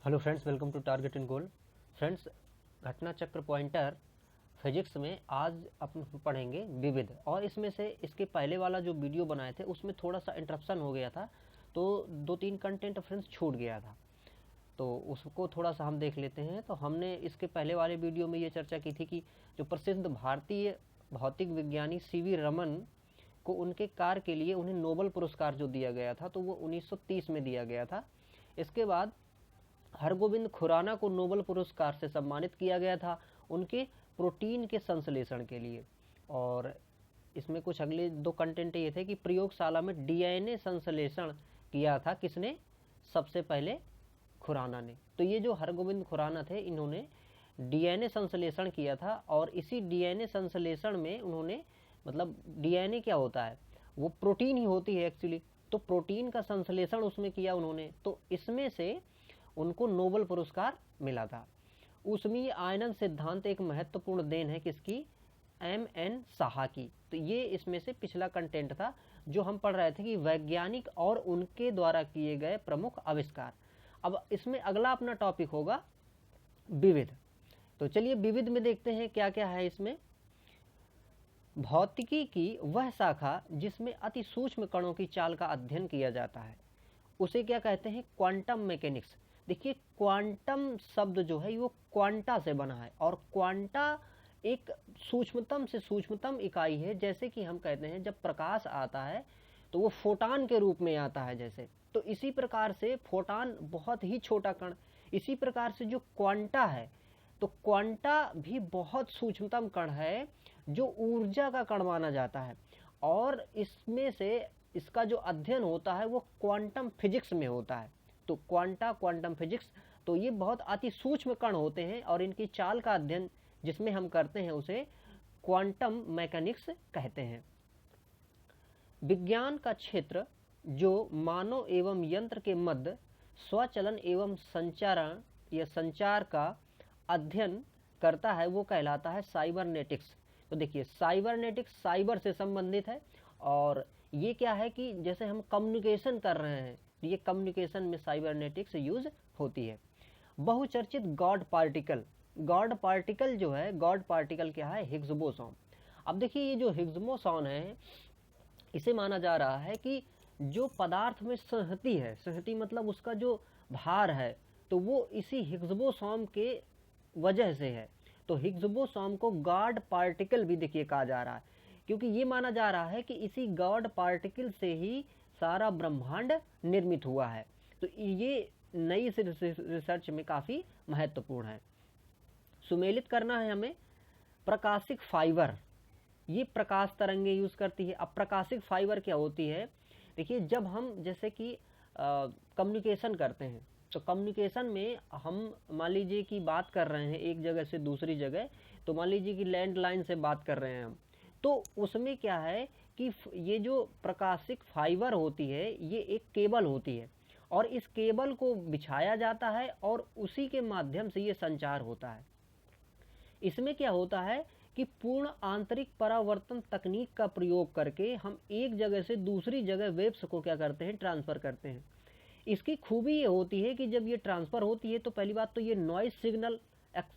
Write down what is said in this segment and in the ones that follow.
Hello friends, welcome to target and goal. Friends, घटना चक्र pointer physics में आज अपन पढ़ेंगे विविध। और इसमें से इसके पहले वाला जो वीडियो बनाए थे उसमें थोड़ा सा इंटरप्शन हो गया था, तो 2-3 कंटेंट फ्रेंड्स छूट गया था, तो उसको थोड़ा सा हम देख लेते हैं। तो हमने इसके पहले वाले वीडियो में ये चर्चा की थी कि जो प्रसिद्ध भारतीय भौतिक विज्ञानी सीवी रमन को उनके कार्य के लिए उन्हें नोबेल पुरस्कार जो दिया गया था तो वो 1930 में दिया गया था। इसके बाद हरगोविंद खुराना को नोबेल पुरस्कार से सम्मानित किया गया था उनके प्रोटीन के संश्लेषण के लिए। और इसमें कुछ अगले 2 कंटेंट ये थे कि प्रयोगशाला में डीएनए संश्लेषण किया था किसने? सबसे पहले खुराना ने। तो ये जो हरगोविंद खुराना थे, इन्होंने डीएनए संश्लेषण किया था और इसी डीएनए संश्लेषण में उन्होंने, मतलब डीएनए क्या होता है, वो प्रोटीन ही होती है एक्चुअली, तो प्रोटीन का संश्लेषण उसमें किया उन्होंने, तो इसमें से उनको नोबेल पुरस्कार मिला था। ऊष्मीय आयनन सिद्धांत एक महत्वपूर्ण देन है किसकी? एम.एन. साहा की। तो ये इसमें से पिछला कंटेंट था जो हम पढ़ रहे थे कि वैज्ञानिक और उनके द्वारा किए गए प्रमुख आविष्कार। अब इसमें अगला अपना टॉपिक होगा विविध। तो चलिए विविध में देखते हैं क्या क्या है इसमें। भौतिकी की वह शाखा जिसमें अति सूक्ष्म कणों की चाल का अध्ययन किया जाता है उसे क्या कहते हैं? Quantum mechanics. देखिए, क्वांटम शब्द जो है वो क्वांटा से बना है और क्वांटा एक सूक्ष्मतम से सूक्ष्मतम इकाई है। जैसे कि हम कहते हैं जब प्रकाश आता है तो वो फोटान के रूप में आता है, जैसे तो इसी प्रकार से फोटान बहुत ही छोटा कण, इसी प्रकार से जो क्वांटा है तो क्वांटा भी बहुत सूक्ष्मतम कण है जो ऊर्जा का कण माना जाता है। और इसमें से इसका जो अध्ययन होता है वो क्वांटम फिजिक्स में होता है। तो क्वांटा, क्वांटम फिजिक्स, तो ये बहुत अति सूक्ष्म कण होते हैं और इनकी चाल का अध्ययन जिसमें हम करते हैं उसे क्वांटम मैकेनिक्स कहते हैं। विज्ञान का क्षेत्र जो मानव एवं यंत्र के मध्य स्वचलन एवं संचारण या संचार का अध्ययन करता है वो कहलाता है साइबरनेटिक्स। तो देखिए, साइबरनेटिक्स साइबर से संबंधित है और ये क्या है कि जैसे हम कम्युनिकेशन कर रहे हैं, ये कम्युनिकेशन में साइबरनेटिक्स यूज होती है। बहुचर्चित गॉड पार्टिकल, गॉड पार्टिकल जो है, गॉड पार्टिकल क्या है? Higgs boson. अब देखिए, ये जो हिग्स बोसॉन है इसे माना जा रहा है कि जो पदार्थ में संहति है, संहति मतलब उसका जो भार है, तो वो इसी हिग्स बोसॉन के वजह से है। तो हिग्स बोसॉन को गॉड पार्टिकल भी देखिए कहा जा रहा है, क्योंकि ये माना जा रहा है कि इसी गॉड पार्टिकल से ही सारा ब्रह्मांड निर्मित हुआ है। तो ये नई रिसर्च में काफी महत्वपूर्ण है। सुमेलित करना है हमें प्रकाशिक फाइबर, ये प्रकाश तरंगे यूज करती है। अब प्रकाशिक फाइबर क्या होती है? देखिए, जब हम जैसे कि कम्युनिकेशन करते हैं तो कम्युनिकेशन में हम मान लीजिए कि बात कर रहे हैं एक जगह से दूसरी जगह, तो मान लीजिए कि लैंडलाइन से बात कर रहे हैं हम, तो उसमें क्या है कि ये जो प्रकाशिक फाइबर होती है ये एक केबल होती है और इस केबल को बिछाया जाता है और उसी के माध्यम से ये संचार होता है। इसमें क्या होता है कि पूर्ण आंतरिक परावर्तन तकनीक का प्रयोग करके हम एक जगह से दूसरी जगह वेव्स को क्या करते हैं? ट्रांसफर करते हैं। इसकी खूबी ये होती है कि जब ये ट्रांसफर होती है तो पहली बात तो ये नॉइज सिग्नल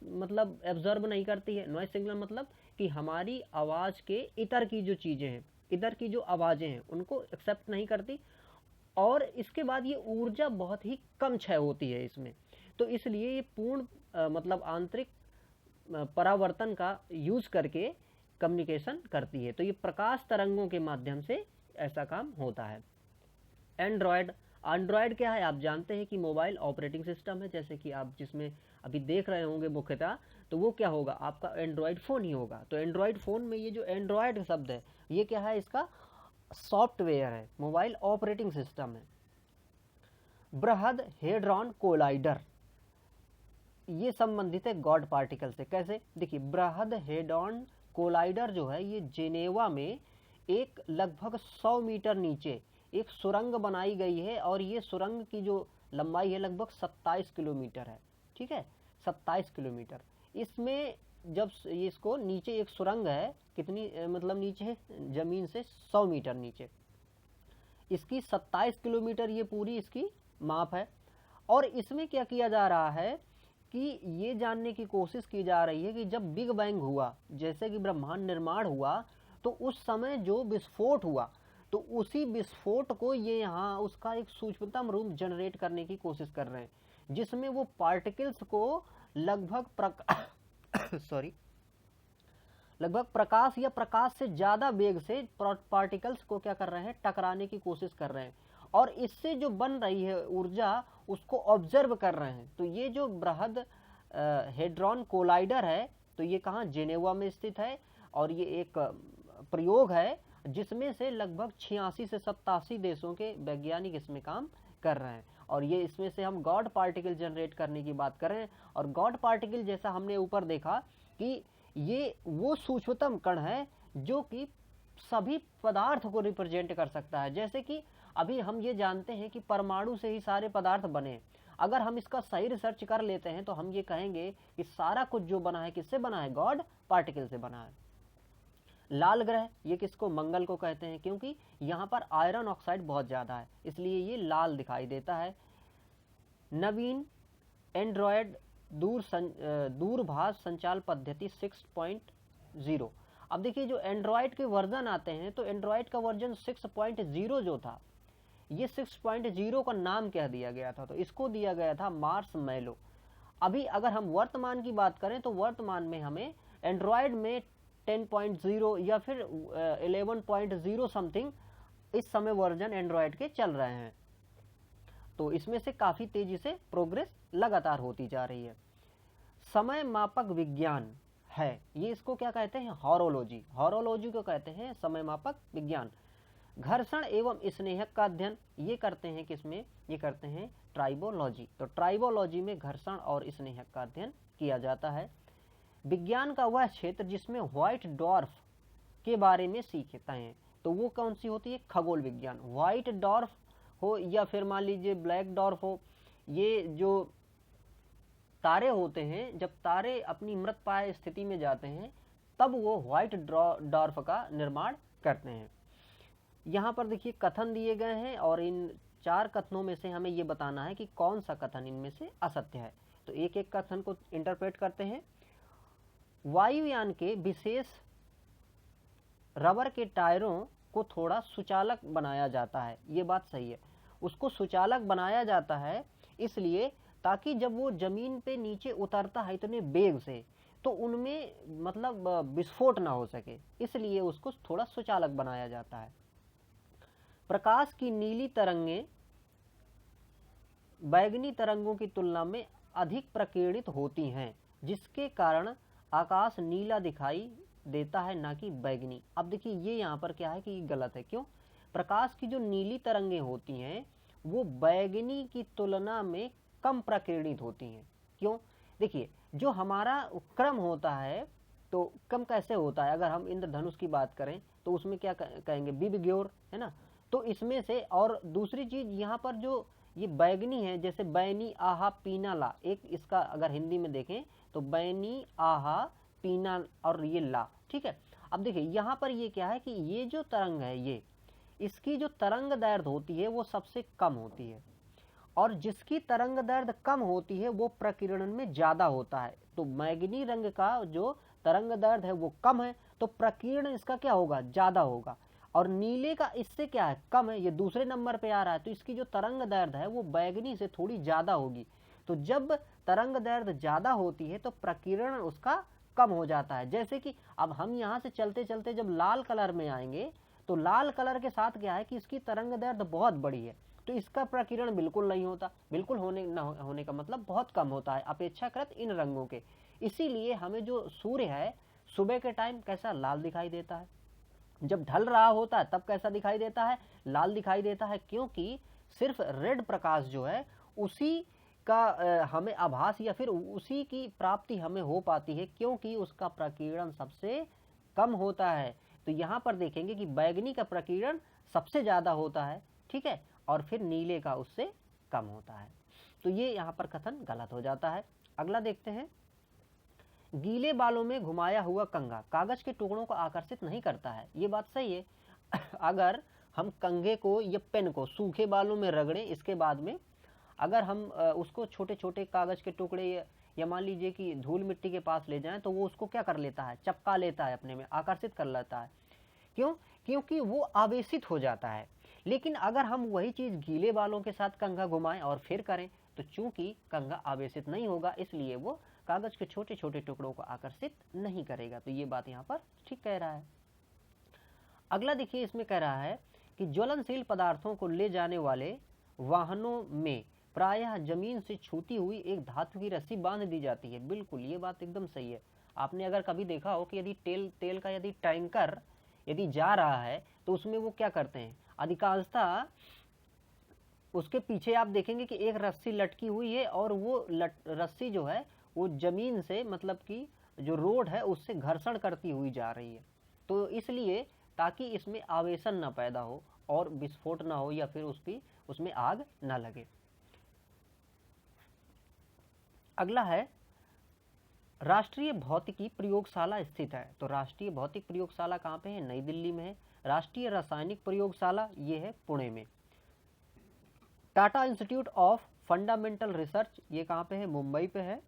मतलब एब्जॉर्ब नहीं करती है। नॉइज सिग्नल मतलब कि हमारी आवाज के इतर की जो चीजें हैं, इधर की जो आवाजें हैं उनको एक्सेप्ट नहीं करती। और इसके बाद ये ऊर्जा बहुत ही कम क्षय होती है इसमें, तो इसलिए ये पूर्ण मतलब आंतरिक परावर्तन का यूज करके कम्युनिकेशन करती है। तो ये प्रकाश तरंगों के माध्यम से ऐसा काम होता है। एंड्रॉयड, एंड्रॉयड क्या है? आप जानते हैं कि मोबाइल ऑपरेटिंग सिस्टम है, जैसे कि आप जिसमें अभी देख रहे होंगे मुख्यतः, तो वो क्या होगा? आपका एंड्रॉयड फ़ोन ही होगा। तो एंड्रॉयड फ़ोन में ये जो एंड्रॉयड शब्द है ये क्या है? इसका सॉफ्टवेयर है, मोबाइल ऑपरेटिंग सिस्टम है। बृहद हेड्रॉन कोलाइडर, ये संबंधित है गॉड पार्टिकल से। कैसे? देखिए, बृहद हेड्रॉन कोलाइडर जो है ये जेनेवा में एक लगभग 100 मीटर नीचे एक सुरंग बनाई गई है और ये सुरंग की जो लंबाई है लगभग 27 किलोमीटर है। ठीक है, 27 किलोमीटर। इसमें जब इसको नीचे एक सुरंग है, कितनी मतलब नीचे है? जमीन से 100 मीटर नीचे, इसकी 27 किलोमीटर ये पूरी इसकी माप है। और इसमें क्या किया जा रहा है कि ये जानने की कोशिश की जा रही है कि जब बिग बैंग हुआ, जैसे कि ब्रह्मांड निर्माण हुआ, तो उस समय जो विस्फोट हुआ, तो उसी विस्फोट को ये यहाँ उसका एक सूक्ष्मतम रूप जनरेट करने की कोशिश कर रहे हैं, जिसमें वो पार्टिकल्स को लगभग सॉरी लगभग प्रकाश या प्रकाश से ज़्यादा वेग से पार्टिकल्स को क्या कर रहे हैं, टकराने की कोशिश कर रहे हैं, और इससे जो बन रही है ऊर्जा उसको ऑब्जर्व कर रहे हैं। तो ये जो बृहद हेड्रॉन कोलाइडर है, तो ये कहाँ, जेनेवा में स्थित है, और ये एक प्रयोग है जिसमें से लगभग 86 से 87 देशों के वैज्ञानिक इसमें काम कर रहे हैं, और ये इसमें से हम गॉड पार्टिकल जनरेट करने की बात कर रहे हैं। और गॉड पार्टिकल जैसा हमने ऊपर देखा कि ये वो सूक्ष्मतम कण है जो कि सभी पदार्थ को रिप्रेजेंट कर सकता है। जैसे कि अभी हम ये जानते हैं कि परमाणु से ही सारे पदार्थ बने, अगर हम इसका सही रिसर्च कर लेते हैं तो हम ये कहेंगे कि सारा कुछ जो बना है किससे बना है, गॉड पार्टिकल से बना है। लाल ग्रह, ये किसको, मंगल को कहते हैं, क्योंकि यहाँ पर आयरन ऑक्साइड बहुत ज़्यादा है, इसलिए ये लाल दिखाई देता है। नवीन एंड्रॉयड दूरभाष संचार पद्धति 6.0। अब देखिए जो एंड्रॉयड के वर्जन आते हैं, तो एंड्रॉयड का वर्जन 6.0 जो था, ये 6.0 का नाम क्या दिया गया था, तो इसको दिया गया था मार्स मैलो। अभी अगर हम वर्तमान की बात करें तो वर्तमान में हमें एंड्रॉयड में 10.0 या फिर 11.0 समथिंग इस समय वर्जन एंड्रॉयड के चल रहे हैं। तो इसमें से काफ़ी तेजी से प्रोग्रेस लगातार होती जा रही है। समय मापक विज्ञान है, ये इसको क्या कहते हैं, हॉरोलॉजी। हॉरोलॉजी को कहते हैं समय मापक विज्ञान। घर्षण एवं स्नेहक का अध्ययन ये करते हैं किसमें, ये करते हैं ट्राइबोलॉजी। तो ट्राइबोलॉजी में घर्षण और स्नेहक का अध्ययन किया जाता है। विज्ञान का वह क्षेत्र जिसमें व्हाइट डॉर्फ के बारे में सीखते हैं, तो वो कौन सी होती है, खगोल विज्ञान। व्हाइट डॉर्फ हो या फिर मान लीजिए ब्लैक डॉर्फ हो, ये जो तारे होते हैं, जब तारे अपनी मृतप्राय स्थिति में जाते हैं तब वो व्हाइट डॉर्फ का निर्माण करते हैं। यहाँ पर देखिए कथन दिए गए हैं, और इन 4 कथनों में से हमें ये बताना है कि कौन सा कथन इनमें से असत्य है। तो एक एक कथन को इंटरप्रेट करते हैं। वायुयान के विशेष रबर के टायरों को थोड़ा सुचालक बनाया जाता है, ये बात सही है, उसको सुचालक बनाया जाता है इसलिए ताकि जब वो जमीन पे नीचे उतरता है इतने वेग से, तो उनमें मतलब विस्फोट ना हो सके, इसलिए उसको थोड़ा सुचालक बनाया जाता है। प्रकाश की नीली तरंगें बैगनी तरंगों की तुलना में अधिक प्रकीर्णित होती हैं, जिसके कारण आकाश नीला दिखाई देता है, ना कि बैगनी। अब देखिए ये यहाँ पर क्या है कि गलत है। क्यों? प्रकाश की जो नीली तरंगें होती हैं वो बैगनी की तुलना में कम प्रकीर्णित होती हैं। क्यों? देखिए जो हमारा क्रम होता है, तो कम कैसे होता है, अगर हम इंद्रधनुष की बात करें तो उसमें क्या कहेंगे, बिबग्योर, है ना। तो इसमें से, और दूसरी चीज यहाँ पर जो ये बैगनी है, जैसे बैनी आहा पीना ला, एक इसका अगर हिंदी में देखें तो बैनी आहा पीना और ये ला, ठीक है। अब देखिए यहाँ पर ये क्या है कि ये जो तरंग है, ये इसकी जो तरंग दैर्घ्य होती है वो सबसे कम होती है, और जिसकी तरंग दैर्घ्य कम होती है वो प्रकीर्णन में ज्यादा होता है। तो मैग्नी रंग का जो तरंग दैर्घ्य है वो कम है, तो प्रकीर्णन इसका क्या होगा, ज्यादा होगा। और नीले का इससे क्या है, कम है, ये दूसरे नंबर पे आ रहा है, तो इसकी जो तरंग दैर्घ्य है वो बैगनी से थोड़ी ज्यादा होगी। तो जब तरंग दैर्घ्य ज्यादा होती है तो प्रकीर्णन उसका कम हो जाता है। जैसे कि अब हम यहाँ से चलते चलते जब लाल कलर में आएंगे, तो लाल कलर के साथ क्या है कि इसकी तरंग दैर्घ्य बहुत बड़ी है, तो इसका प्रकीर्णन बिल्कुल नहीं होता। बिल्कुल होने का मतलब बहुत कम होता है अपेक्षाकृत इन रंगों के। इसीलिए हमें जो सूर्य है सुबह के टाइम कैसा, लाल दिखाई देता है, जब ढल रहा होता है तब कैसा दिखाई देता है, लाल दिखाई देता है। क्योंकि सिर्फ रेड प्रकाश जो है उसी का हमें आभास या फिर उसी की प्राप्ति हमें हो पाती है, क्योंकि उसका प्रकीर्णन सबसे कम होता है। तो यहाँ पर देखेंगे कि बैगनी का प्रकीर्णन सबसे ज्यादा होता है, ठीक है, और फिर नीले का उससे कम होता है। तो ये यहाँ पर कथन गलत हो जाता है। अगला देखते हैं, गीले बालों में घुमाया हुआ कंघा कागज के टुकड़ों को आकर्षित नहीं करता है, ये बात सही है। अगर हम कंघे को या पेन को सूखे बालों में रगड़ें, इसके बाद में अगर हम उसको छोटे छोटे कागज के टुकड़े या मान लीजिए कि धूल मिट्टी के पास ले जाएं तो वो उसको क्या कर लेता है, चपका लेता है, अपने में आकर्षित कर लेता है। क्यों? क्योंकि वो आवेशित हो जाता है। लेकिन अगर हम वही चीज गीले बालों के साथ कंघा घुमाएं और फिर करें तो चूंकि कंघा आवेशित नहीं होगा, इसलिए वो कागज के छोटे छोटे टुकड़ों को आकर्षित नहीं करेगा। तो ये बात यहाँ पर ठीक कह रहा है। अगला देखिए, इसमें कह रहा है कि ज्वलनशील पदार्थों को ले जाने वाले वाहनों में प्रायः जमीन से छूती हुई एक धातु की रस्सी बांध दी जाती है। बिल्कुल ये बात एकदम सही है। आपने अगर कभी देखा हो कि यदि तेल का यदि टैंकर यदि जा रहा है तो उसमें वो क्या करते हैं, अधिकांशतः उसके पीछे आप देखेंगे कि एक रस्सी लटकी हुई है और वो रस्सी जो है वो जमीन से, मतलब कि जो रोड है उससे घर्षण करती हुई जा रही है। तो इसलिए ताकि इसमें आवेशन ना पैदा हो और विस्फोट ना हो या फिर उसमें आग ना लगे। अगला है, राष्ट्रीय भौतिकी प्रयोगशाला स्थित है। तो राष्ट्रीय भौतिक प्रयोगशाला कहाँ पे है? नई दिल्ली में है। राष्ट्रीय रासायनिक प्रयोगशाला ये है पुणे में। Tata institute of fundamental research ये कहाँ पे है? मुंबई पे है।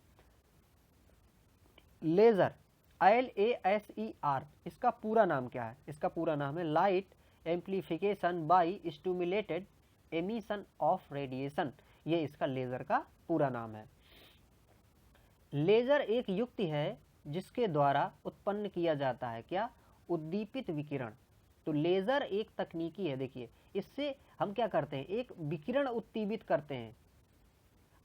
लेजर LASER, इसका पूरा नाम क्या है? इसका पूरा नाम है light amplification by stimulated emission of radiation. ये इसका लेजर का पूरा नाम है। लेजर एक युक्ति है जिसके द्वारा उत्पन्न किया जाता है क्या? उद्दीपित विकिरण। तो लेजर एक तकनीकी है, देखिए इससे हम क्या करते हैं, एक विकिरण उत्तेजित करते हैं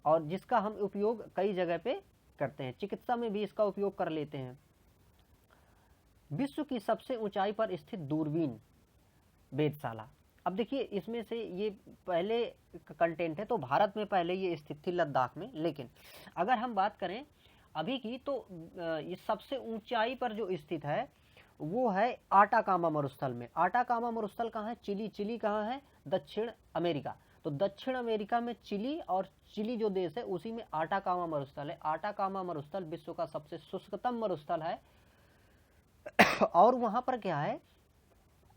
और जिसका हम उपयोग कई जगह पे करते हैं, चिकित्सा में भी इसका उपयोग कर लेते हैं। विश्व की सबसे ऊंचाई पर स्थित दूरबीन वेधशाला। अब देखिए इसमें से ये पहले कंटेंट है, तो भारत में पहले ये स्थित थी लद्दाख में, लेकिन अगर हम बात करें अभी की तो ये सबसे ऊंचाई पर जो स्थित है वो है आटाकामा मरुस्थल में। आटाकामा मरुस्थल कहाँ है? चिली। चिली कहाँ है? दक्षिण अमेरिका। तो दक्षिण अमेरिका में चिली, और चिली जो देश है उसी में आटाकामा मरुस्थल है। आटाकामा मरुस्थल विश्व का सबसे शुष्कतम मरुस्थल है और वहां पर क्या है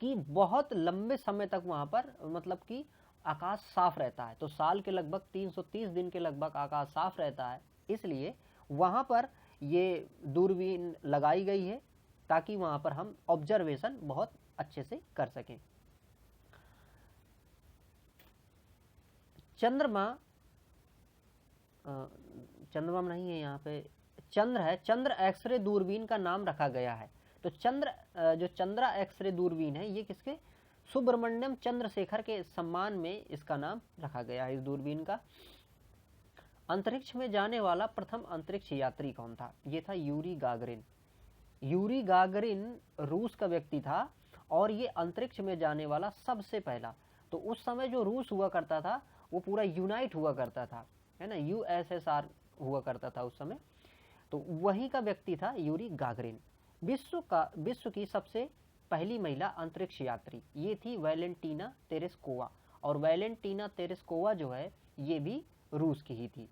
कि बहुत लंबे समय तक वहां पर मतलब कि आकाश साफ रहता है। तो साल के लगभग 330 दिन के लगभग आकाश साफ रहता है, इसलिए वहां पर ये दूरबीन लगाई गई है ताकि वहां पर हम ऑब्जर्वेशन बहुत अच्छे से कर सकें। चंद्रमा नहीं है यहाँ पे, चंद्र है। चंद्र एक्सरे दूरबीन का नाम रखा गया है। तो जो चंद्रा एक्सरे दूरबीन है ये किसके? सुब्रमण्यम चंद्रशेखर के सम्मान में इसका नाम रखा गया है, इस दूरबीन का। अंतरिक्ष में जाने वाला प्रथम अंतरिक्ष यात्री कौन था? ये था यूरी गागरिन। यूरी गागरिन रूस का व्यक्ति था और ये अंतरिक्ष में जाने वाला सबसे पहला। तो उस समय जो रूस हुआ करता था वो पूरा यूनाइट हुआ करता था, है ना, USSR हुआ करता था उस समय। तो वहीं का व्यक्ति था यूरी गागरिन। विश्व की सबसे पहली महिला अंतरिक्ष यात्री ये थी वैलेंटीना तेरेस्कोवा, और वैलेंटीना तेरेस्कोवा जो है ये भी रूस की ही थी।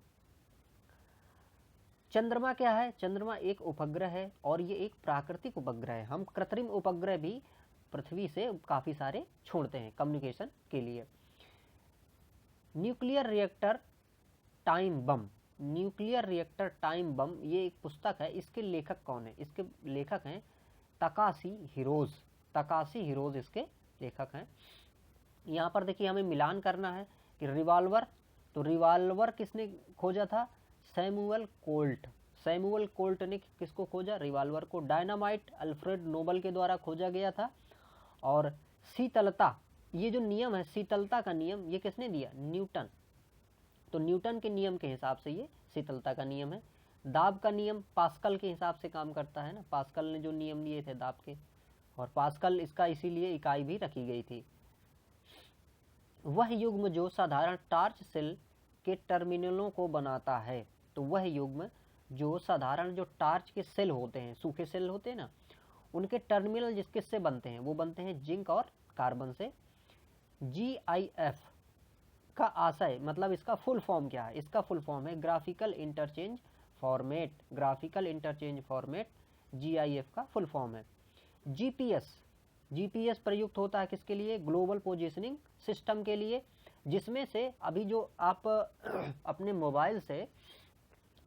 चंद्रमा क्या है? चंद्रमा एक उपग्रह है और ये एक प्राकृतिक उपग्रह है। हम कृत्रिम उपग्रह भी पृथ्वी से काफी सारे छोड़ते हैं कम्युनिकेशन के लिए। Nuclear reactor time bomb, nuclear reactor time bomb ये एक पुस्तक है। इसके लेखक कौन है? इसके लेखक हैं तकाशी हिरोज। तकाशी हिरोज इसके लेखक हैं। यहाँ पर देखिए हमें मिलान करना है कि रिवॉल्वर, तो रिवॉल्वर किसने खोजा था? Samuel Colt. सैमुअल कोल्ट ने किसको खोजा? रिवॉल्वर को। डायनामाइट अल्फ्रेड नोबल के द्वारा खोजा गया था। और शीतलता, ये जो नियम है शीतलता का नियम, ये किसने दिया? न्यूटन। तो न्यूटन के नियम के हिसाब से ये शीतलता का नियम है। दाब का नियम पास्कल के हिसाब से काम करता है ना, पास्कल ने जो नियम लिए थे दाब के, और पास्कल इसका इसीलिए इकाई भी रखी गई थी। वह युग्म जो साधारण टार्च सेल के टर्मिनलों को बनाता है। तो वह युग्म जो साधारण जो टार्च के सेल होते हैं, सूखे सेल होते हैं ना, उनके टर्मिनल किससे बनते हैं? वो बनते हैं जिंक और कार्बन से। GIF का आशय मतलब इसका फुल फॉर्म क्या है? इसका फुल फॉर्म है graphical interchange format. Graphical interchange format GIF का फुल फॉर्म है। GPS प्रयुक्त होता है किसके लिए? ग्लोबल पोजीशनिंग सिस्टम के लिए। जिसमें से अभी जो आप अपने मोबाइल से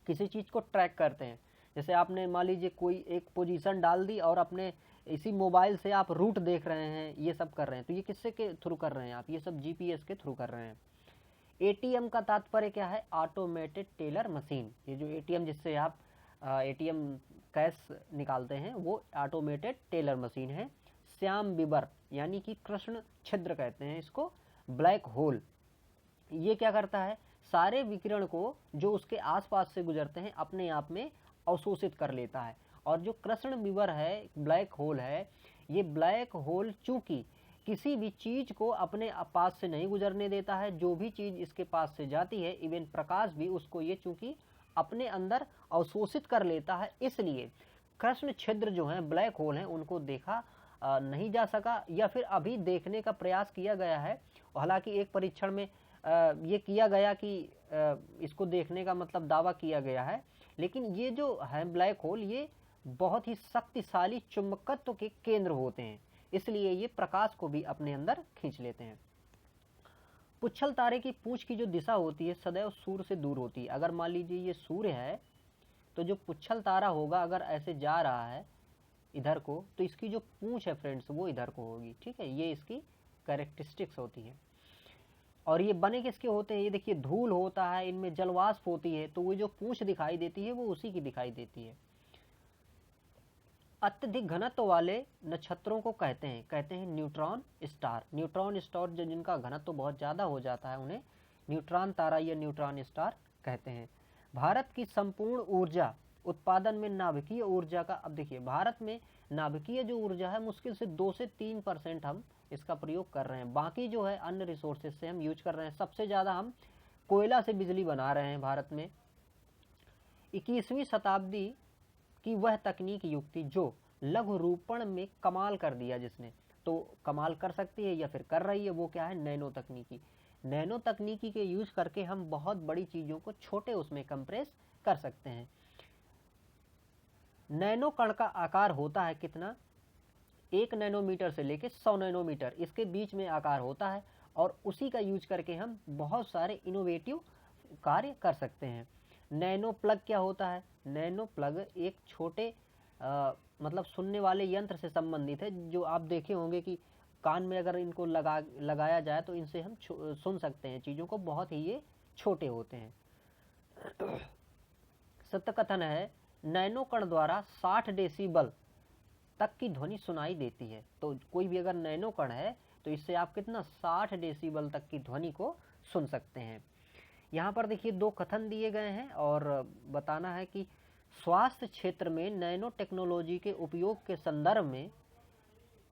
किसी चीज़ को ट्रैक करते हैं, जैसे आपने मान लीजिए कोई एक पोजीशन डाल दी और अपने इसी मोबाइल से आप रूट देख रहे हैं, ये सब कर रहे हैं, तो ये किससे के थ्रू कर रहे हैं आप? ये सब जीपीएस के थ्रू कर रहे हैं। एटीएम का तात्पर्य क्या है? Automated teller machine. ये जो एटीएम जिससे आप एटीएम कैश निकालते हैं वो ऑटोमेटेड टेलर मशीन है। श्याम बीबर यानी कि कृष्ण छिद्र कहते हैं इसको, ब्लैक होल, ये क्या करता है? सारे विकिरण को जो उसके आसपास से गुजरते हैं अपने आप में अवशोषित कर लेता है। और जो कृष्ण बीबर है, ब्लैक होल है, ये ब्लैक होल चूंकि किसी भी चीज को अपने पास से नहीं गुजरने देता है, जो भी चीज इसके पास से जाती है, इवन प्रकाश भी, उसको ये चूंकि अपने अंदर अवशोषित कर लेता है, इसलिए कृष्ण छिद्र जो है, ब्लैक होल हैं, उनको देखा नहीं जा सका, या फिर अभी देखने का प्रयास किया गया है। हालांकि एक परीक्षण में ये किया गया कि इसको देखने का मतलब दावा किया गया है, लेकिन ये जो है ब्लैक होल, ये बहुत ही शक्तिशाली चुंबकत्व के केंद्र होते हैं, इसलिए ये प्रकाश को भी अपने अंदर खींच लेते हैं। पुच्छल तारे की पूंछ की जो दिशा होती है सदैव सूर्य से दूर होती है। अगर मान लीजिए ये सूर्य है, तो जो पुच्छल तारा होगा अगर ऐसे जा रहा है इधर को, तो इसकी जो पूंछ है फ्रेंड्स वो इधर को होगी। ठीक है, ये इसकी कैरेक्टरिस्टिक्स होती है। और ये बने किसके होते हैं? ये देखिए धूल होता है, इनमें जलवाष्प होती है, तो वो जो पूंछ दिखाई देती है वो उसी की दिखाई देती है। अत्यधिक घनत्व वाले नक्षत्रों को कहते हैं न्यूट्रॉन स्टार। न्यूट्रॉन स्टार जिनका घनत्व बहुत ज़्यादा हो जाता है उन्हें न्यूट्रॉन तारा या न्यूट्रॉन स्टार कहते हैं। भारत की संपूर्ण ऊर्जा उत्पादन में नाभिकीय ऊर्जा का, अब देखिए भारत में नाभिकीय जो ऊर्जा है मुश्किल से 2 से 3% हम इसका प्रयोग कर रहे हैं, बाकी जो है अन्य रिसोर्सेज से हम यूज कर रहे हैं। सबसे ज़्यादा हम कोयला से बिजली बना रहे हैं भारत में। 21वीं शताब्दी की वह तकनीक युक्ति जो लघु रूपण में कमाल कर दिया, जिसने तो कमाल कर सकती है या फिर कर रही है, वो क्या है? नैनो तकनीकी। नैनो तकनीकी के यूज करके हम बहुत बड़ी चीज़ों को छोटे उसमें कंप्रेस कर सकते हैं। नैनो कण का आकार होता है कितना? 1 नैनोमीटर से लेके 100 नैनोमीटर, इसके बीच में आकार होता है, और उसी का यूज करके हम बहुत सारे इनोवेटिव कार्य कर सकते हैं। नैनो प्लग क्या होता है? नैनो प्लग एक छोटे मतलब सुनने वाले यंत्र से संबंधित है, जो आप देखे होंगे कि कान में अगर इनको लगाया जाए तो इनसे हम सुन सकते हैं चीज़ों को, बहुत ही ये छोटे होते हैं। सत्य कथन है नैनो कण द्वारा 60 डेसिबल तक की ध्वनि सुनाई देती है। तो कोई भी अगर नैनो कण है तो इससे आप कितना 60 डेसिबल तक की ध्वनि को सुन सकते हैं। यहाँ पर देखिए 2 कथन दिए गए हैं और बताना है कि स्वास्थ्य क्षेत्र में नैनो टेक्नोलॉजी के उपयोग के संदर्भ में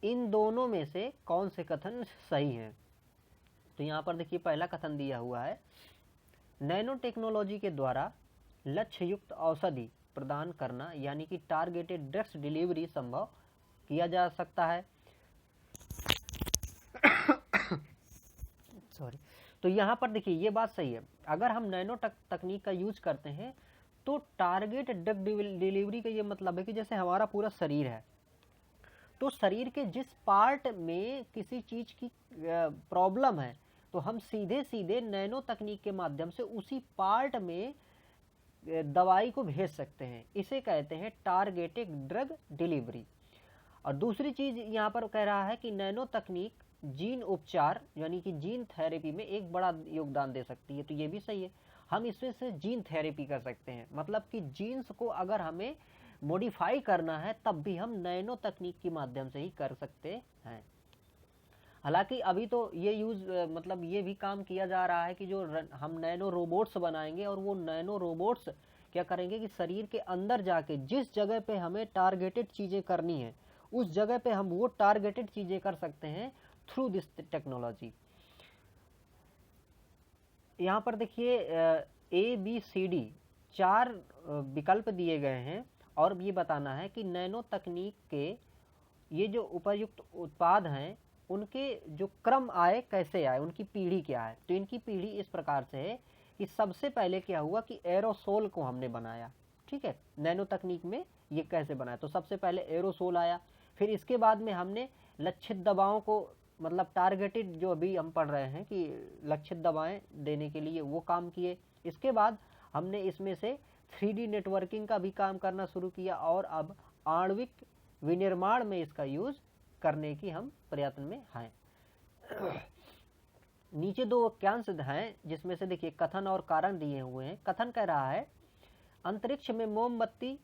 इन दोनों में से कौन से कथन सही हैं? तो यहाँ पर देखिए पहला कथन दिया हुआ है, नैनो टेक्नोलॉजी के द्वारा लक्ष्य युक्त औषधि प्रदान करना यानी कि टारगेटेड ड्रग्स डिलीवरी संभव किया जा सकता है। सॉरी। तो यहाँ पर देखिए ये बात सही है, अगर हम नैनो तकनीक का यूज करते हैं तो टारगेट ड्रग डिलीवरी का ये मतलब है कि जैसे हमारा पूरा शरीर है, तो शरीर के जिस पार्ट में किसी चीज की प्रॉब्लम है तो हम सीधे सीधे नैनो तकनीक के माध्यम से उसी पार्ट में दवाई को भेज सकते हैं। इसे कहते हैं टारगेटेड ड्रग डिलीवरी। और दूसरी चीज यहाँ पर कह रहा है कि नैनो तकनीक जीन उपचार यानी कि जीन थेरेपी में एक बड़ा योगदान दे सकती है। तो ये भी सही है, हम इसमें से जीन थेरेपी कर सकते हैं, मतलब कि जीन्स को अगर हमें मॉडिफाई करना है तब भी हम नैनो तकनीक के माध्यम से ही कर सकते हैं। हालांकि अभी तो ये यूज मतलब ये भी काम किया जा रहा है कि जो हम नैनो रोबोट्स बनाएंगे और वो नैनो रोबोट्स क्या करेंगे कि शरीर के अंदर जाके जिस जगह पे हमें टारगेटेड चीज़ें करनी है उस जगह पे हम वो टारगेटेड चीज़ें कर सकते हैं थ्रू दिस टेक्नोलॉजी। यहाँ पर देखिए ABCD 4 विकल्प दिए गए हैं और ये बताना है कि नैनो तकनीक के ये जो उपयुक्त उत्पाद हैं उनके जो क्रम आए कैसे आए, उनकी पीढ़ी क्या है। तो इनकी पीढ़ी इस प्रकार से है कि सबसे पहले क्या हुआ कि एरोसोल को हमने बनाया। ठीक है, नैनो तकनीक में ये कैसे बनाया, तो सबसे पहले एरोसोल आया, फिर इसके बाद में हमने लक्षित दवाओं को मतलब टारगेटेड जो अभी हम पढ़ रहे हैं कि लक्षित दवाएं देने के लिए, वो काम किए। इसके बाद हमने इसमें से 3D नेटवर्किंग का भी काम करना शुरू किया और अब आणविक विनिर्माण में इसका यूज करने की हम प्रयत्न में हैं। नीचे दो वाक्यांश हैं जिसमें से देखिए कथन और कारण दिए हुए हैं। कथन कह रहा है अंतरिक्ष में मोमबत्ती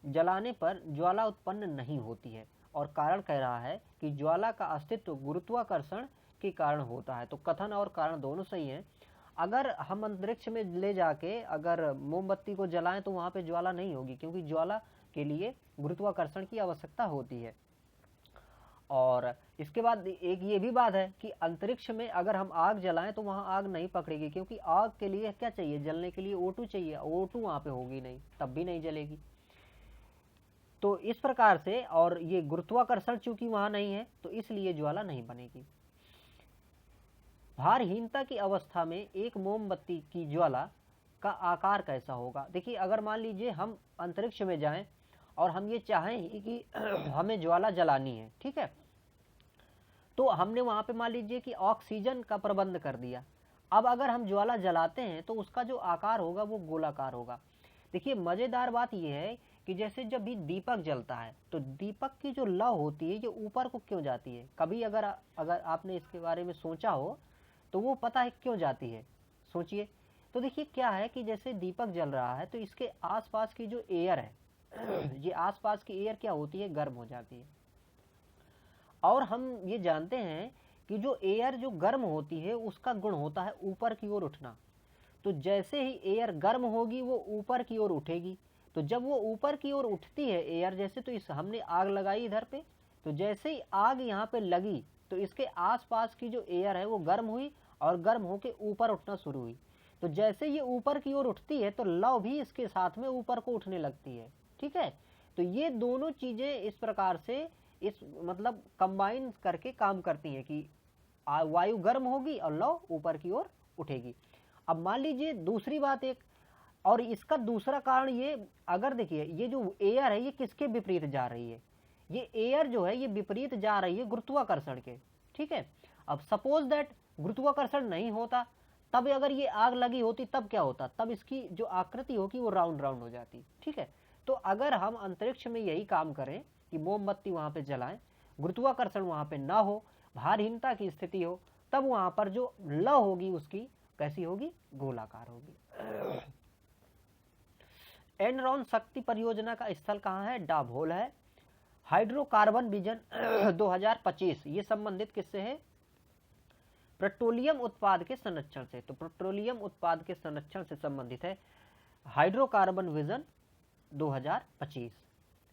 जलाने पर ज्वाला उत्पन्न नहीं होती है, और कारण कह रहा है कि ज्वाला का अस्तित्व गुरुत्वाकर्षण के कारण होता है। तो कथन और कारण दोनों सही हैं। अगर हम अंतरिक्ष में ले जाके अगर मोमबत्ती को जलाएं तो वहां पे ज्वाला नहीं होगी, क्योंकि ज्वाला के लिए गुरुत्वाकर्षण की आवश्यकता होती है। और इसके बाद एक ये भी बात है कि अंतरिक्ष में अगर हम आग जलाएं तो वहां आग नहीं पकड़ेगी, क्योंकि आग के लिए क्या चाहिए, जलने के लिए O2 चाहिए। O2 वहां पे होगी नहीं, तब भी नहीं जलेगी। तो इस प्रकार से, और ये गुरुत्वाकर्षण चूंकि वहां नहीं है तो इसलिए ज्वाला नहीं बनेगी। भारहीनता की अवस्था में एक मोमबत्ती की ज्वाला का आकार कैसा होगा। देखिए अगर मान लीजिए हम अंतरिक्ष में जाएं और हम ये चाहें कि हमें ज्वाला जलानी है, ठीक है, तो हमने वहां पे मान लीजिए कि ऑक्सीजन का प्रबंध कर दिया। अब अगर हम ज्वाला जलाते हैं तो उसका जो आकार होगा वो गोलाकार होगा। देखिए मजेदार बात यह है कि जैसे जब भी दीपक जलता है तो दीपक की जो लौ होती है ये ऊपर को क्यों जाती है। कभी अगर आपने इसके बारे में सोचा हो तो वो पता है क्यों जाती है, सोचिए। तो देखिए क्या है कि जैसे दीपक जल रहा है तो इसके आसपास की जो एयर है ये आसपास की एयर क्या होती है, गर्म हो जाती है। और हम ये जानते हैं कि जो एयर जो गर्म होती है उसका गुण होता है ऊपर की ओर उठना। तो जैसे ही एयर गर्म होगी वो ऊपर की ओर उठेगी। तो जब वो ऊपर की ओर उठती है एयर, जैसे तो इस हमने आग लगाई इधर पे, तो जैसे ही आग यहाँ पे लगी तो इसके आसपास की जो एयर है वो गर्म हुई और गर्म होके ऊपर उठना शुरू हुई। तो जैसे ये ऊपर की ओर उठती है तो लौ भी इसके साथ में ऊपर को उठने लगती है, ठीक है। तो ये दोनों चीजें इस प्रकार से इस मतलब कंबाइन करके काम करती हैं कि वायु गर्म होगी और लौ ऊपर की ओर उठेगी। अब मान लीजिए दूसरी बात एक, और इसका दूसरा कारण ये, अगर देखिए ये जो एयर है ये किसके विपरीत जा रही है, ये एयर जो है ये विपरीत जा रही है गुरुत्वाकर्षण के, ठीक है। अब सपोज दैट गुरुत्वाकर्षण नहीं होता, तब अगर ये आग लगी होती तब क्या होता, तब इसकी जो आकृति होगी वो राउंड राउंड हो जाती, ठीक है। तो अगर हम अंतरिक्ष में यही काम करें कि मोमबत्ती वहां पे जलाएं, गुरुत्वाकर्षण वहां पे ना हो, भारहीनता की स्थिति हो, तब वहां पर जो लौ होगी उसकी कैसी होगी, गोलाकार होगी। एनरॉन शक्ति परियोजना का स्थल कहाँ है, डाभोल है। हाइड्रोकार्बन विजन 2025 ये संबंधित किससे है, पेट्रोलियम उत्पाद के संरक्षण से। तो पेट्रोलियम उत्पाद के संरक्षण से संबंधित है हाइड्रोकार्बन विजन 2025।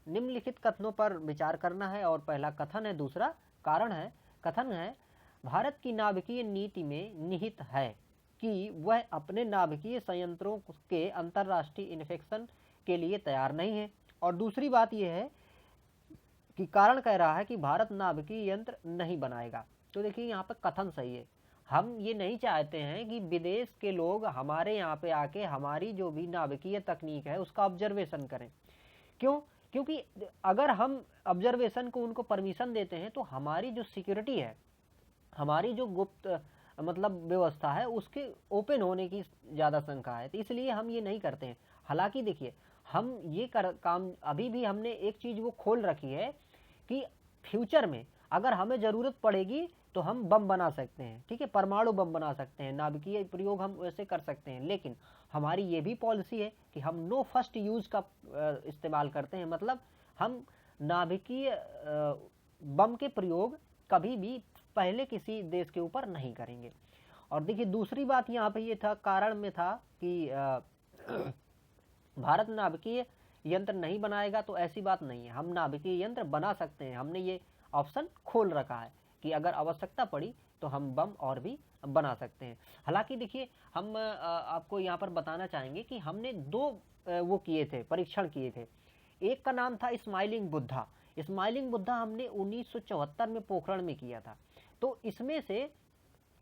निम्नलिखित कथनों पर विचार करना है, और पहला कथन है, दूसरा कारण है। कथन है भारत की नाभिकीय नीति में निहित है कि वह अपने नाभिकीय संयंत्रों के अंतर्राष्ट्रीय इन्फेक्शन के लिए तैयार नहीं है। और दूसरी बात यह है कि कारण कह रहा है कि भारत नाभिकीय यंत्र नहीं बनाएगा। तो देखिए यहाँ पर कथन सही है। हम ये नहीं चाहते हैं कि विदेश के लोग हमारे यहाँ पे आके हमारी जो भी नाभिकीय तकनीक है उसका ऑब्जर्वेशन करें। क्यों, क्योंकि अगर हम ऑब्जर्वेशन को उनको परमिशन देते हैं तो हमारी जो सिक्योरिटी है, हमारी जो गुप्त मतलब व्यवस्था है उसके ओपन होने की ज़्यादा शंका है, तो इसलिए हम ये नहीं करते हैं। हालांकि देखिए हम ये काम अभी भी हमने एक चीज़ वो खोल रखी है कि फ्यूचर में अगर हमें ज़रूरत पड़ेगी तो हम बम बना सकते हैं, ठीक है, परमाणु बम बना सकते हैं, नाभिकीय प्रयोग हम वैसे कर सकते हैं। लेकिन हमारी ये भी पॉलिसी है कि हम नो फर्स्ट यूज का इस्तेमाल करते हैं, मतलब हम नाभिकीय बम के प्रयोग कभी भी पहले किसी देश के ऊपर नहीं करेंगे। और देखिए दूसरी बात यहाँ पे ये था, कारण में था कि भारत नाभिकीय यंत्र नहीं बनाएगा, तो ऐसी बात नहीं है, हम नाभिकीय यंत्र बना सकते हैं। हमने ये ऑप्शन खोल रखा है कि अगर आवश्यकता पड़ी तो हम बम और भी बना सकते हैं। हालांकि देखिए हम आपको यहाँ पर बताना चाहेंगे कि हमने दो वो किए थे, परीक्षण किए थे। एक का नाम था स्माइलिंग बुद्धा। स्माइलिंग बुद्धा हमने 1974 में पोखरण में किया था। तो इसमें से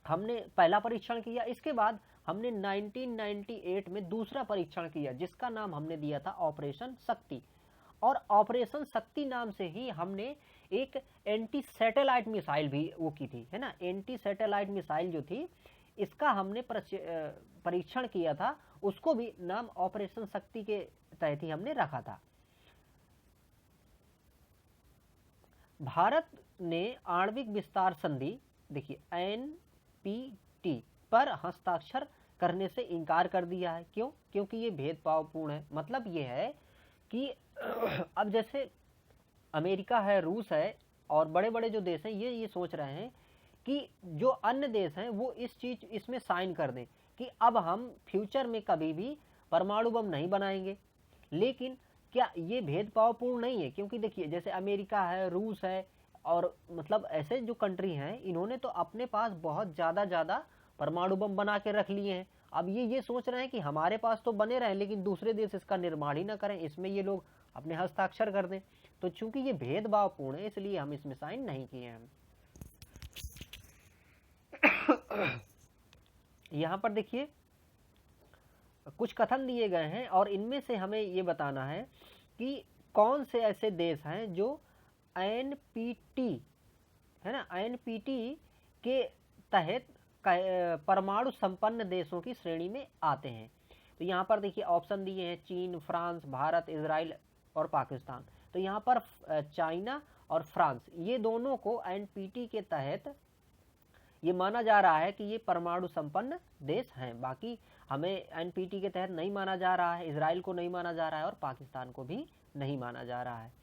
हमने पहला परीक्षण किया, इसके बाद हमने 1998 में दूसरा परीक्षण किया जिसका नाम हमने दिया था ऑपरेशन शक्ति। और ऑपरेशन शक्ति नाम से ही हमने एक एंटी सैटेलाइट मिसाइल भी वो की थी, है ना। एंटी सैटेलाइट मिसाइल जो थी इसका हमने परीक्षण किया था, उसको भी नाम ऑपरेशन शक्ति के तहत ही हमने रखा था। भारत ने आणविक विस्तार संधि देखिए NPT पर हस्ताक्षर करने से इनकार कर दिया है। क्यों? क्योंकि ये भेदभावपूर्ण है। मतलब ये है कि अब जैसे अमेरिका है, रूस है और बड़े बड़े जो देश हैं ये सोच रहे हैं कि जो अन्य देश हैं वो इसमें साइन कर दें कि अब हम फ्यूचर में कभी भी परमाणु बम नहीं बनाएंगे। लेकिन क्या ये भेदभावपूर्ण नहीं है? क्योंकि देखिए जैसे अमेरिका है, रूस है और मतलब ऐसे जो कंट्री हैं इन्होंने तो अपने पास बहुत ज़्यादा परमाणु बम बना के रख लिए हैं। अब ये सोच रहे हैं कि हमारे पास तो बने रहें लेकिन दूसरे देश इसका निर्माण ही ना करें, इसमें ये लोग अपने हस्ताक्षर कर दें। तो चूंकि ये भेदभावपूर्ण है इसलिए हम इसमें साइन नहीं किए हैं। यहाँ पर देखिए कुछ कथन दिए गए हैं और इनमें से हमें ये बताना है कि कौन से ऐसे देश हैं जो NPT है ना, NPT के तहत परमाणु संपन्न देशों की श्रेणी में आते हैं। तो यहाँ पर देखिए ऑप्शन दिए हैं चीन, फ्रांस, भारत, इजराइल और पाकिस्तान। तो यहाँ पर चाइना और फ्रांस ये दोनों को NPT के तहत ये माना जा रहा है कि ये परमाणु संपन्न देश हैं। बाकी हमें NPT के तहत नहीं माना जा रहा है, इजराइल को नहीं माना जा रहा है और पाकिस्तान को भी नहीं माना जा रहा है।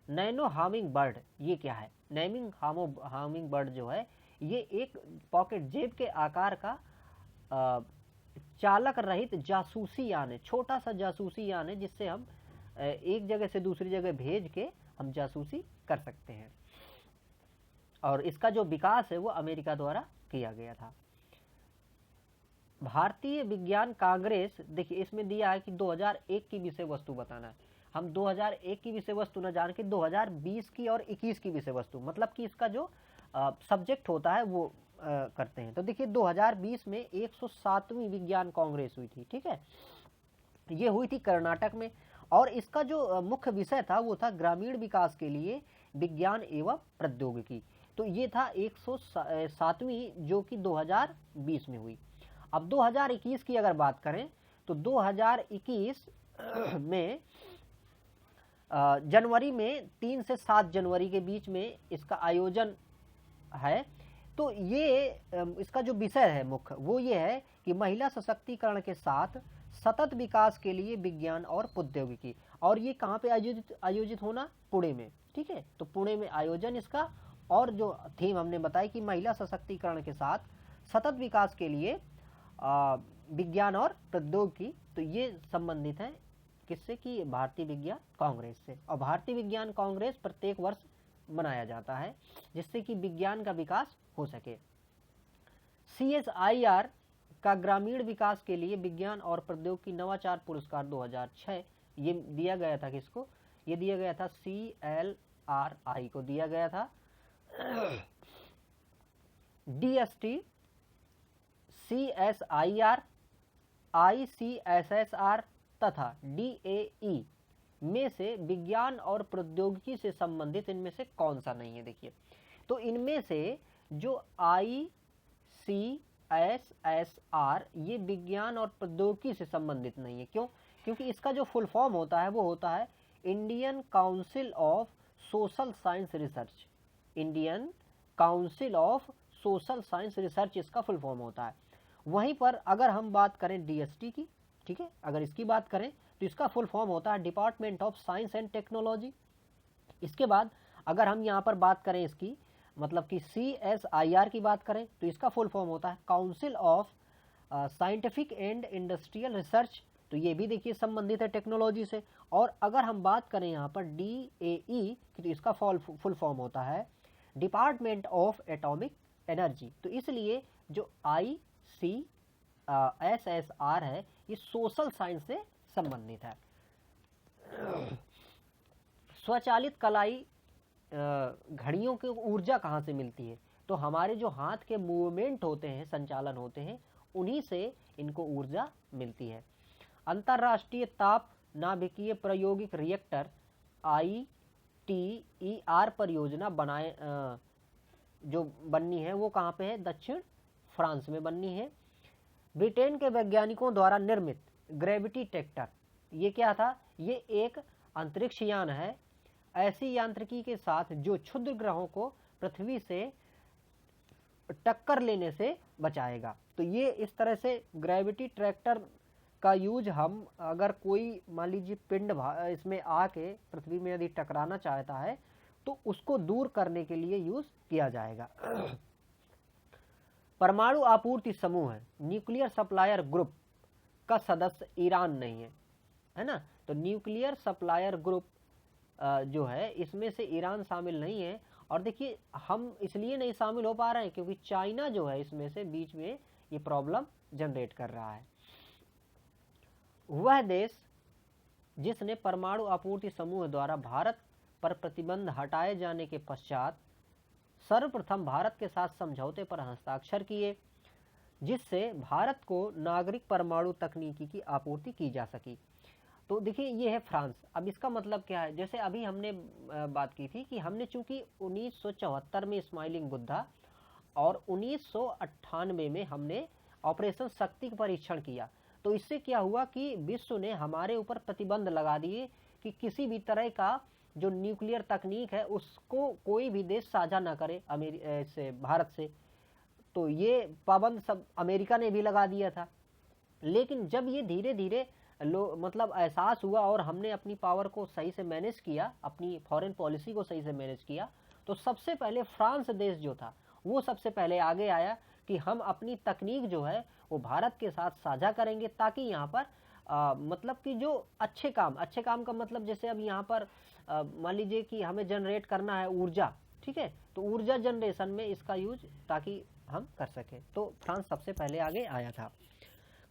नैनो हार्मिंग बर्ड ये क्या है? नैमिंग हार्मिंग बर्ड जो है ये एक पॉकेट जेब के आकार का चालक रहित जासूसी यान है, छोटा सा जासूसी यान है जिससे हम एक जगह से दूसरी जगह भेज के हम जासूसी कर सकते हैं। और इसका जो विकास है वो अमेरिका द्वारा किया गया था। भारतीय विज्ञान कांग्रेस देखिए इसमें दिया है कि 2001 की विषय वस्तु बताना है। हम 2001 की विषय वस्तु न जान के 2020 की और 21 की विषय वस्तु मतलब कि इसका जो सब्जेक्ट होता है वो करते हैं। तो देखिए 2020 में 107वीं विज्ञान कांग्रेस हुई थी, ठीक है। ये हुई थी कर्नाटक में और इसका जो मुख्य विषय था वो था ग्रामीण विकास के लिए विज्ञान एवं प्रौद्योगिकी। तो ये था 107वीं जो कि 2020 में हुई। अब 2021 की अगर बात करें तो 2021 में जनवरी में 3 से 7 जनवरी के बीच में इसका आयोजन है। तो ये इसका जो विषय है मुख्य वो ये है कि महिला सशक्तिकरण के साथ सतत विकास के लिए विज्ञान और प्रौद्योगिकी। और ये कहाँ पे आयोजित होना? पुणे में, ठीक है। तो पुणे में आयोजन इसका और जो थीम हमने बताई कि महिला सशक्तिकरण के साथ सतत विकास के लिए विज्ञान और प्रौद्योगिकी। तो ये संबंधित है किससे? कि भारतीय विज्ञान कांग्रेस से। और भारतीय विज्ञान कांग्रेस प्रत्येक वर्ष मनाया जाता है जिससे कि विज्ञान का विकास हो सके। CSIR का ग्रामीण विकास के लिए विज्ञान और प्रौद्योगिकी नवाचार पुरस्कार 2006 ये दिया गया था किसको? ये दिया गया था CLRI को दिया गया था। DST, CSIR, ICSSR तथा DAE में से विज्ञान और प्रौद्योगिकी से संबंधित इनमें से कौन सा नहीं है? देखिए तो इनमें से जो ICSSR ये विज्ञान और प्रौद्योगिकी से संबंधित नहीं है। क्यों? क्योंकि इसका जो फुल फॉर्म होता है वो होता है Indian council of social science research. Indian council of social science research इसका फुल फॉर्म होता है। वहीं पर अगर हम बात करें DST की, ठीक है, अगर इसकी बात करें तो इसका फुल फॉर्म होता है department of science and technology. इसके बाद अगर हम यहाँ पर बात करें इसकी मतलब कि CSIR की बात करें तो इसका फुल फॉर्म होता है council of scientific and industrial research. तो ये भी देखिए संबंधित है टेक्नोलॉजी से। और अगर हम बात करें यहाँ पर DAE की तो इसका फुल फॉर्म होता है डिपार्टमेंट ऑफ एटॉमिक एनर्जी। तो इसलिए जो ICSSR है ये सोशल साइंस से संबंधित है। स्वचालित कलाई घड़ियों की ऊर्जा कहाँ से मिलती है? तो हमारे जो हाथ के मूवमेंट होते हैं, संचालन होते हैं, उन्हीं से इनको ऊर्जा मिलती है। अंतर्राष्ट्रीय ताप नाभिकीय प्रायोगिक रिएक्टर ITER परियोजना जो बननी है वो कहाँ पे है, दक्षिण फ्रांस में बननी है। ब्रिटेन के वैज्ञानिकों द्वारा निर्मित ग्रेविटी ट्रैक्टर, ये क्या था, ये एक अंतरिक्ष यान है ऐसी यांत्रिकी के साथ जो क्षुद्र ग्रहों को पृथ्वी से टक्कर लेने से बचाएगा। तो ये इस तरह से ग्रेविटी ट्रैक्टर का यूज हम अगर कोई मान लीजिए पिंड इसमें आके पृथ्वी में यदि टकराना चाहता है तो उसको दूर करने के लिए यूज किया जाएगा। परमाणु आपूर्ति समूह है, न्यूक्लियर सप्लायर ग्रुप का सदस्य ईरान नहीं है ना। तो न्यूक्लियर सप्लायर ग्रुप जो है इसमें से ईरान शामिल नहीं है। और देखिए हम इसलिए नहीं शामिल हो पा रहे हैं क्योंकि चाइना जो है इसमें से बीच में ये प्रॉब्लम जनरेट कर रहा है। वह देश जिसने परमाणु आपूर्ति समूह द्वारा भारत पर प्रतिबंध हटाए जाने के पश्चात सर्वप्रथम भारत के साथ समझौते पर हस्ताक्षर किए जिससे भारत को नागरिक परमाणु तकनीकी की आपूर्ति की जा सकी। तो देखिए ये है फ्रांस। अब इसका मतलब क्या है, जैसे अभी हमने बात की थी कि हमने चूंकि 1974 में स्माइलिंग बुद्धा और 1998 में हमने ऑपरेशन शक्ति का परीक्षण किया, तो इससे क्या हुआ कि विश्व ने हमारे ऊपर प्रतिबंध लगा दिए कि किसी भी तरह का जो न्यूक्लियर तकनीक है उसको कोई भी देश साझा ना करे से भारत से। तो ये पाबंद सब अमेरिका ने भी लगा दिया था। लेकिन जब ये धीरे धीरे मतलब एहसास हुआ और हमने अपनी पावर को सही से मैनेज किया, अपनी फॉरेन पॉलिसी को सही से मैनेज किया, तो सबसे पहले फ्रांस देश जो था वो सबसे पहले आगे आया कि हम अपनी तकनीक जो है वो भारत के साथ साझा करेंगे ताकि यहाँ पर मतलब कि जो अच्छे काम का मतलब जैसे अब यहाँ पर मान लीजिए कि हमें जनरेट करना है ऊर्जा, ठीक है, तो ऊर्जा जनरेशन में इसका यूज ताकि हम कर सकें। तो फ्रांस सबसे पहले आगे आया था।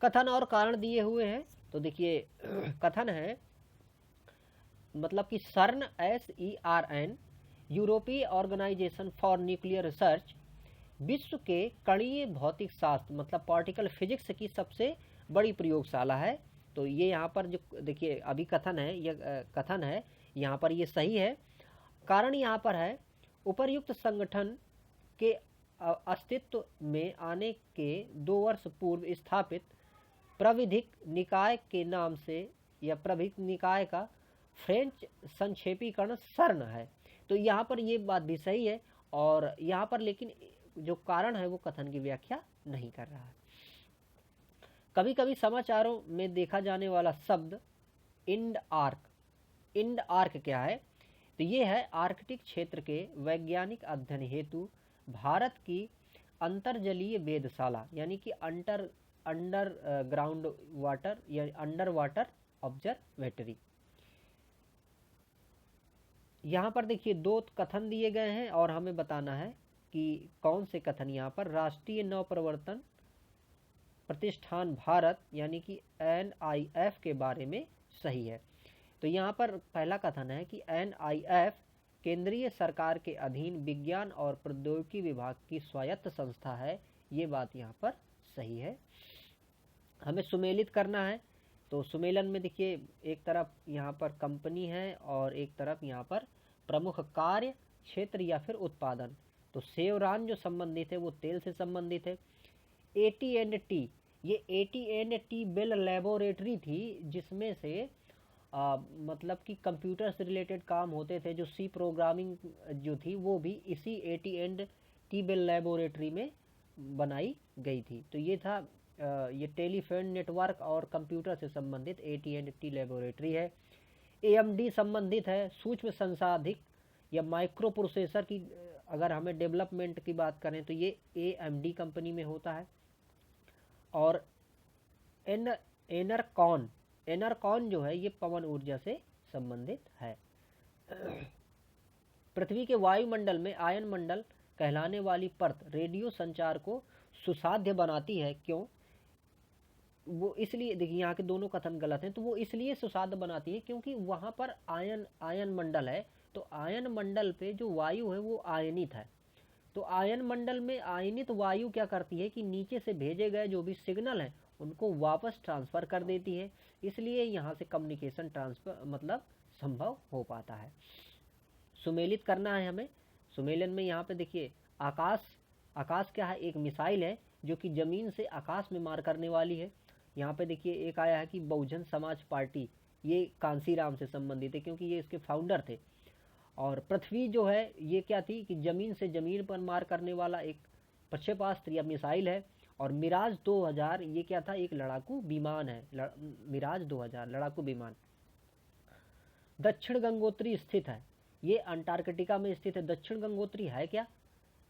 कथन और कारण दिए हुए हैं। तो देखिए कथन है मतलब कि सर्न SERN यूरोपीय ऑर्गेनाइजेशन फॉर न्यूक्लियर रिसर्च विश्व के कणीय भौतिक शास्त्र मतलब पार्टिकल फिजिक्स की सबसे बड़ी प्रयोगशाला है। तो ये यहाँ पर जो देखिए अभी कथन है, यह कथन है यहाँ पर ये सही है। कारण यहाँ पर है उपर्युक्त संगठन के अस्तित्व में आने के 2 वर्ष पूर्व स्थापित प्राविधिक निकाय के नाम से या प्राविधिक निकाय का फ्रेंच संक्षेपीकरण सर्न है। तो यहाँ पर ये बात भी सही है और यहाँ पर लेकिन जो कारण है वो कथन की व्याख्या नहीं कर रहा है। कभी कभी समाचारों में देखा जाने वाला शब्द इंड आर्क क्या है, तो ये है आर्कटिक क्षेत्र के वैज्ञानिक अध्ययन हेतु भारत की अंतर्जलीय वेधशाला यानी कि अंडर ग्राउंड वाटर या अंडर वाटर ऑब्जर्वेटरी। यहाँ पर देखिए 2 कथन दिए गए हैं और हमें बताना है कि कौन से कथन यहाँ पर राष्ट्रीय नौ प्रवर्तन प्रतिष्ठान भारत यानी कि NIF के बारे में सही है। तो यहाँ पर पहला कथन है कि NIF केंद्रीय सरकार के अधीन विज्ञान और प्रौद्योगिकी विभाग की स्वायत्त संस्था है। ये बात यहाँ पर सही है। हमें सुमेलित करना है। तो सुमेलन में देखिए एक तरफ यहाँ पर कंपनी है और एक तरफ यहाँ पर प्रमुख कार्य क्षेत्र या फिर उत्पादन। तो सेवरान जो संबंधित है वो तेल से संबंधित है। AT&T, ये AT&T बेल लेबोरेटरी थी जिसमें से मतलब कि कंप्यूटर से रिलेटेड काम होते थे। जो C प्रोग्रामिंग जो थी वो भी इसी AT&T बेल लेबोरेटरी में बनाई गई थी। तो ये था ये टेलीफोन नेटवर्क और कंप्यूटर से संबंधित AT&T लेबोरेटरी है। AMD संबंधित है सूक्ष्म संसाधिक या माइक्रो प्रोसेसर की अगर हमें डेवलपमेंट की बात करें तो ये AMD कंपनी में होता है। और एनरकॉन जो है ये पवन ऊर्जा से संबंधित है। पृथ्वी के वायुमंडल में आयन मंडल कहलाने वाली परत रेडियो संचार को सुसाध्य बनाती है। क्यों? वो इसलिए देखिए यहाँ के दोनों कथन गलत हैं। तो वो इसलिए सुसाध्य बनाती है क्योंकि वहाँ पर आयन मंडल है। तो आयन मंडल पे जो वायु है वो आयनित है। तो आयन मंडल में आयनित वायु क्या करती है कि नीचे से भेजे गए जो भी सिग्नल है उनको वापस ट्रांसफर कर देती है। इसलिए यहाँ से कम्युनिकेशन ट्रांसफर मतलब संभव हो पाता है। सुमेलित करना है हमें। सुमेलन में यहाँ पे देखिए आकाश क्या है, एक मिसाइल है जो कि जमीन से आकाश में मार करने वाली है। यहाँ पे देखिए एक आया है कि बहुजन समाज पार्टी, ये कांसीराम से संबंधित है क्योंकि ये इसके फाउंडर थे। और पृथ्वी जो है ये क्या थी कि जमीन से जमीन पर मार करने वाला एक प्रक्षेपास्त्र या मिसाइल है। और मिराज 2000 ये क्या था, एक लड़ाकू विमान है। मिराज 2000 लड़ाकू विमान। दक्षिण गंगोत्री स्थित है, ये अंटार्कटिका में स्थित है। दक्षिण गंगोत्री है क्या,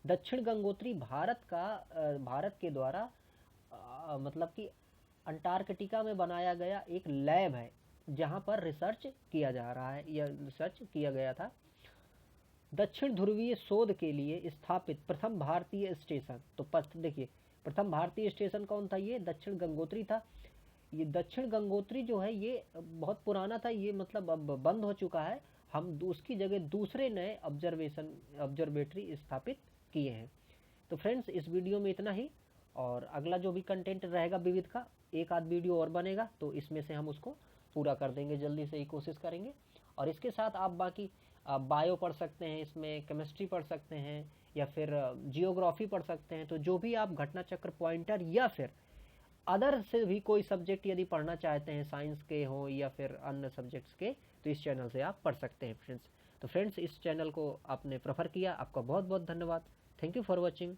दक्षिण गंगोत्री भारत के द्वारा मतलब कि अंटार्कटिका में बनाया गया एक लैब है जहां पर रिसर्च किया जा रहा है या रिसर्च किया गया था। दक्षिण ध्रुवीय शोध के लिए स्थापित प्रथम भारतीय स्टेशन, तो देखिए प्रथम भारतीय स्टेशन कौन था, ये दक्षिण गंगोत्री था। ये दक्षिण गंगोत्री जो है ये बहुत पुराना था, ये मतलब अब बंद हो चुका है। हम उसकी जगह दूसरे नए ऑब्जर्वेटरी स्थापित किए हैं। तो फ्रेंड्स इस वीडियो में इतना ही, और अगला जो भी कंटेंट रहेगा विविध का, एक आध वीडियो और बनेगा तो इसमें से हम उसको पूरा कर देंगे, जल्दी से ही कोशिश करेंगे। और इसके साथ आप बाकी बायो पढ़ सकते हैं, इसमें केमिस्ट्री पढ़ सकते हैं या फिर जियोग्राफी पढ़ सकते हैं। तो जो भी आप घटना चक्र पॉइंटर या फिर अदर से भी कोई सब्जेक्ट यदि पढ़ना चाहते हैं, साइंस के हो या फिर अन्य सब्जेक्ट्स के, तो इस चैनल से आप पढ़ सकते हैं फ्रेंड्स। तो फ्रेंड्स इस चैनल को आपने प्रेफर किया, आपका बहुत बहुत धन्यवाद। Thank you for watching.